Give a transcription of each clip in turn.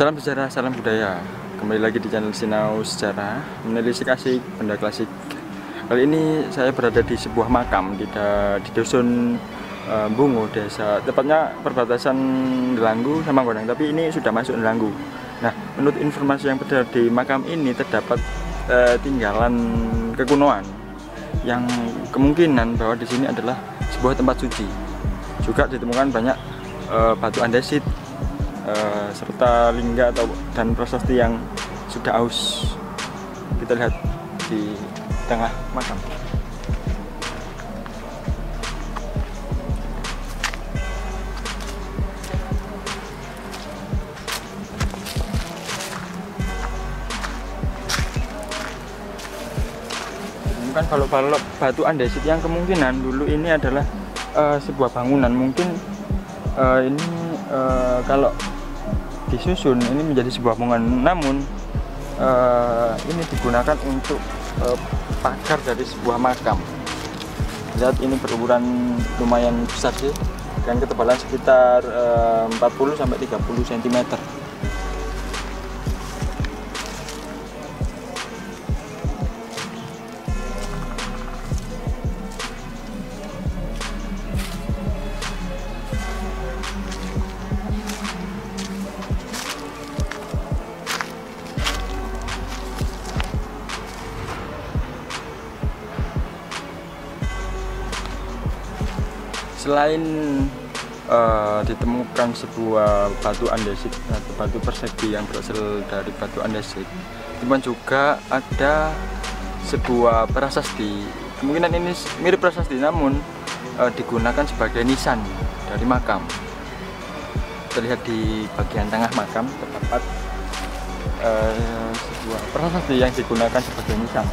Salam sejarah, salam budaya. Kembali lagi di channel Sinau Sejarah, menelisik asik benda klasik. Kali ini saya berada di sebuah makam di dusun Bungo, desa, tepatnya perbatasan Delanggu sama Gondang, tapi ini sudah masuk Delanggu. Nah, menurut informasi yang beredar di makam ini terdapat tinggalan kekunoan yang kemungkinan bahwa di sini adalah sebuah tempat suci. Juga ditemukan banyak batu andesit serta lingga dan prasasti yang sudah aus. Kita lihat di tengah makam. Bukan balok-balok batu andesit yang kemungkinan dulu ini adalah sebuah bangunan. Mungkin ini kalau disusun ini menjadi sebuah bangunan, namun ini digunakan untuk pagar dari sebuah makam. Lihat, ini berukuran lumayan besar sih, dan ketebalan sekitar 40-30 cm. Selain ditemukan sebuah batu andesit atau batu persegi yang berasal dari batu andesit, teman juga ada sebuah prasasti. Kemungkinan ini mirip prasasti, namun digunakan sebagai nisan dari makam. Terlihat di bagian tengah makam terdapat sebuah prasasti yang digunakan sebagai nisan.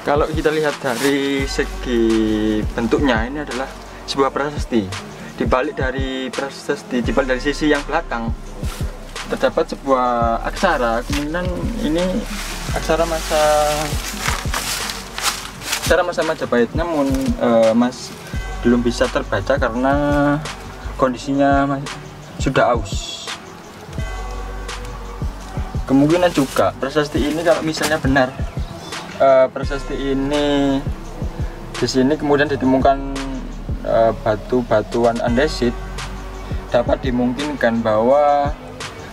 Kalau kita lihat dari segi bentuknya, ini adalah sebuah prasasti. Dibalik dari sisi yang belakang terdapat sebuah aksara. Kemungkinan ini aksara masa Majapahit, namun belum bisa terbaca karena kondisinya sudah aus. Kemungkinan juga prasasti ini, kalau misalnya benar, prasasti ini di sini kemudian ditemukan batu-batuan andesit, dapat dimungkinkan bahwa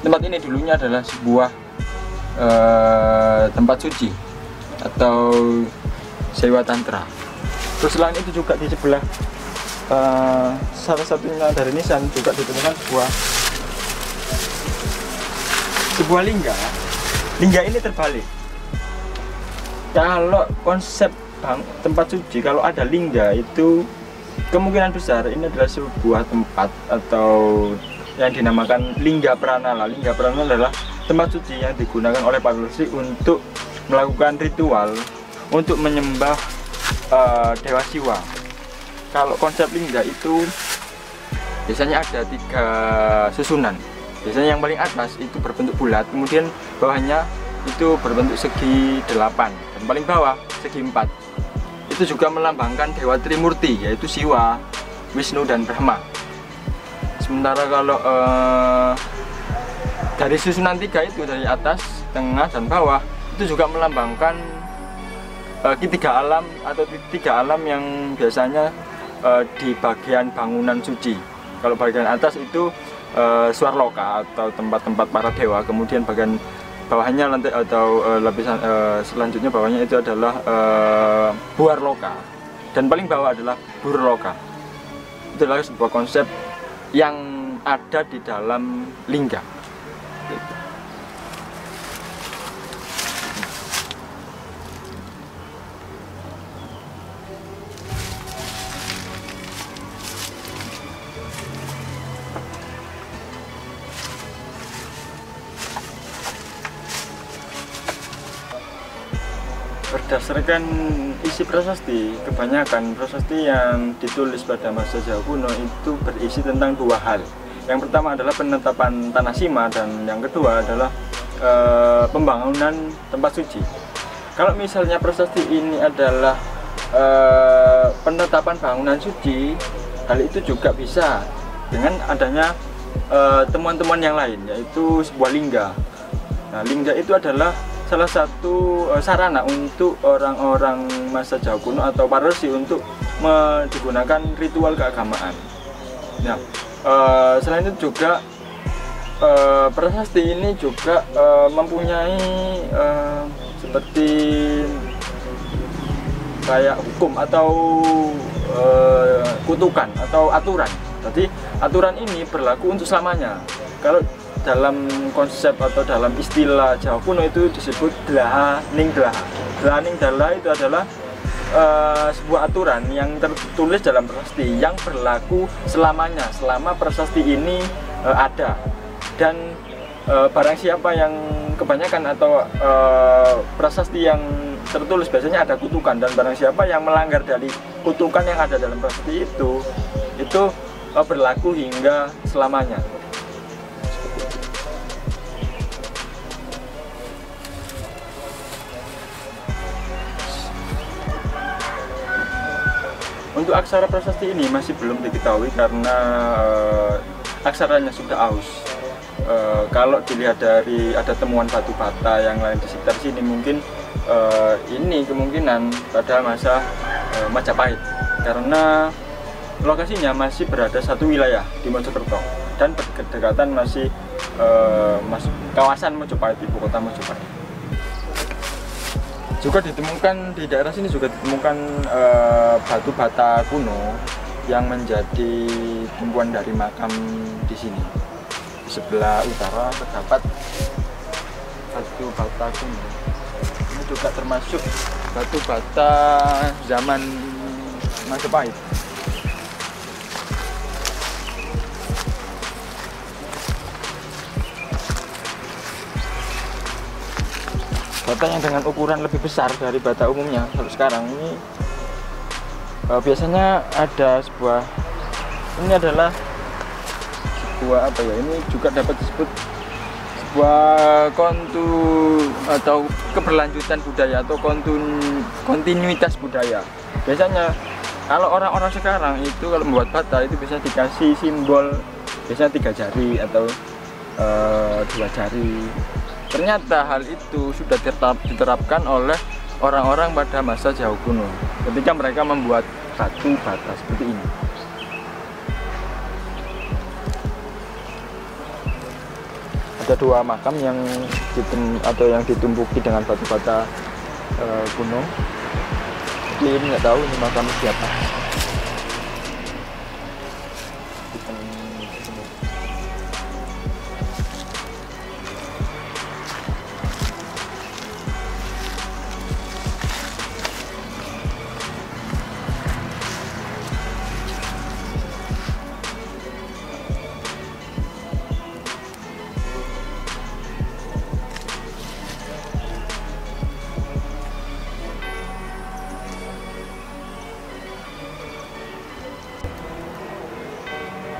tempat ini dulunya adalah sebuah tempat suci atau sewa tantra. Terus selain itu juga di sebelah salah satunya dari nisan juga ditemukan sebuah lingga. Lingga ini terbalik. Kalau konsep tempat suci, kalau ada lingga itu kemungkinan besar ini adalah sebuah tempat atau yang dinamakan lingga pranala. Lingga pranala adalah tempat suci yang digunakan oleh para Rishi untuk melakukan ritual untuk menyembah dewa Siwa. Kalau konsep lingga itu biasanya ada 3 susunan. Biasanya yang paling atas itu berbentuk bulat, kemudian bawahnya itu berbentuk segi 8, dan paling bawah segi 4. Itu juga melambangkan dewa Trimurti, yaitu Siwa, Wisnu, dan Brahma. Sementara kalau dari susunan 3 itu, dari atas, tengah, dan bawah, itu juga melambangkan ketiga alam atau 3 alam yang biasanya di bagian bangunan suci. Kalau bagian atas itu Swarloka atau tempat-tempat para dewa, kemudian bagian bawahnya lantai atau lapisan selanjutnya bawahnya itu adalah Buarloka, dan paling bawah adalah Burloka. Itu adalah sebuah konsep yang ada di dalam lingga. Berdasarkan isi prasasti, kebanyakan prasasti yang ditulis pada masa Jawa kuno itu berisi tentang 2 hal. Yang pertama adalah penetapan tanah sima, dan yang kedua adalah pembangunan tempat suci. Kalau misalnya prasasti ini adalah penetapan bangunan suci, hal itu juga bisa dengan adanya temuan-temuan yang lain, yaitu sebuah lingga. Nah, lingga itu adalah salah satu sarana untuk orang-orang masa Jawa kuno atau para resi untuk digunakan ritual keagamaan. Nah, selain itu juga prasasti ini juga mempunyai seperti kayak hukum atau kutukan atau aturan. Jadi aturan ini berlaku untuk selamanya. Kalau dalam konsep atau dalam istilah Jawa kuno itu disebut dlaha ning dlaha. Dlaha ning dlaha itu adalah sebuah aturan yang tertulis dalam prasasti yang berlaku selamanya, selama prasasti ini ada. Dan barang siapa yang kebanyakan atau prasasti yang tertulis biasanya ada kutukan, dan barang siapa yang melanggar dari kutukan yang ada dalam prasasti itu berlaku hingga selamanya. Untuk aksara prasasti ini masih belum diketahui karena aksaranya sudah aus. Kalau dilihat dari ada temuan batu bata yang lain di sekitar sini, mungkin ini kemungkinan pada masa Majapahit, karena lokasinya masih berada satu wilayah di Mojokerto dan berdekatan masih kawasan Mojopahit, ibu kota Mojopahit. Juga ditemukan di daerah sini juga ditemukan batu bata kuno yang menjadi tumpuan dari makam di sini. Di sebelah utara terdapat batu bata kuno. Ini juga termasuk batu bata zaman Majapahit. Bata yang dengan ukuran lebih besar dari bata umumnya. Kalau sekarang ini biasanya ada ini adalah sebuah apa ya, ini juga dapat disebut sebuah atau keberlanjutan budaya atau kontinuitas budaya. Biasanya kalau orang-orang sekarang itu kalau membuat bata itu bisa dikasih simbol, biasanya 3 jari atau 2 jari. Ternyata hal itu sudah diterapkan oleh orang-orang pada masa Jawa kuno ketika mereka membuat batu bata seperti ini. Ada 2 makam yang ditumbuki dengan batu bata kuno. Tapi ini nggak tahu ini makam siapa.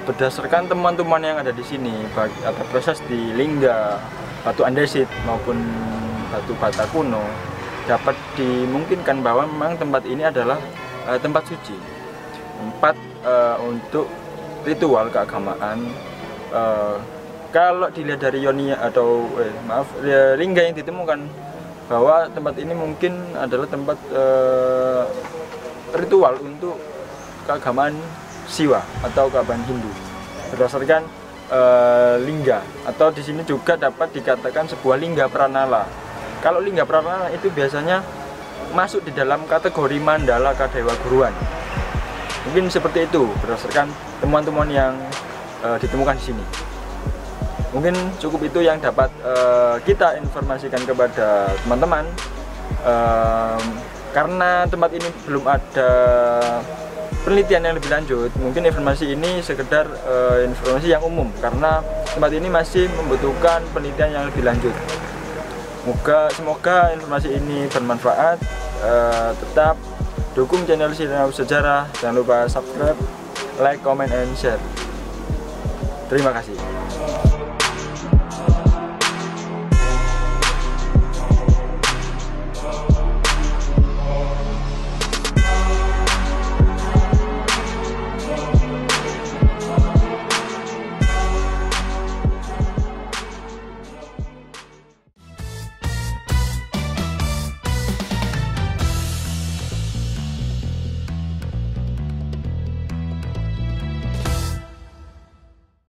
Berdasarkan teman-teman yang ada di sini, ada proses di lingga, batu andesit maupun batu bata kuno, dapat dimungkinkan bahwa memang tempat ini adalah tempat suci, tempat untuk ritual keagamaan. Kalau dilihat dari lingga yang ditemukan, bahwa tempat ini mungkin adalah tempat ritual untuk keagamaan Siwa atau keagamaan Hindu. Berdasarkan lingga, atau di sini juga dapat dikatakan sebuah lingga pranala. Kalau lingga pranala itu biasanya masuk di dalam kategori mandala kadewa guruan. Mungkin seperti itu berdasarkan temuan-temuan yang ditemukan di sini. Mungkin cukup itu yang dapat kita informasikan kepada teman-teman. Karena tempat ini belum ada penelitian yang lebih lanjut, mungkin informasi ini sekedar informasi yang umum, karena tempat ini masih membutuhkan penelitian yang lebih lanjut. Semoga informasi ini bermanfaat. Tetap dukung channel Sinau Sejarah, jangan lupa subscribe, like, comment, and share. Terima kasih.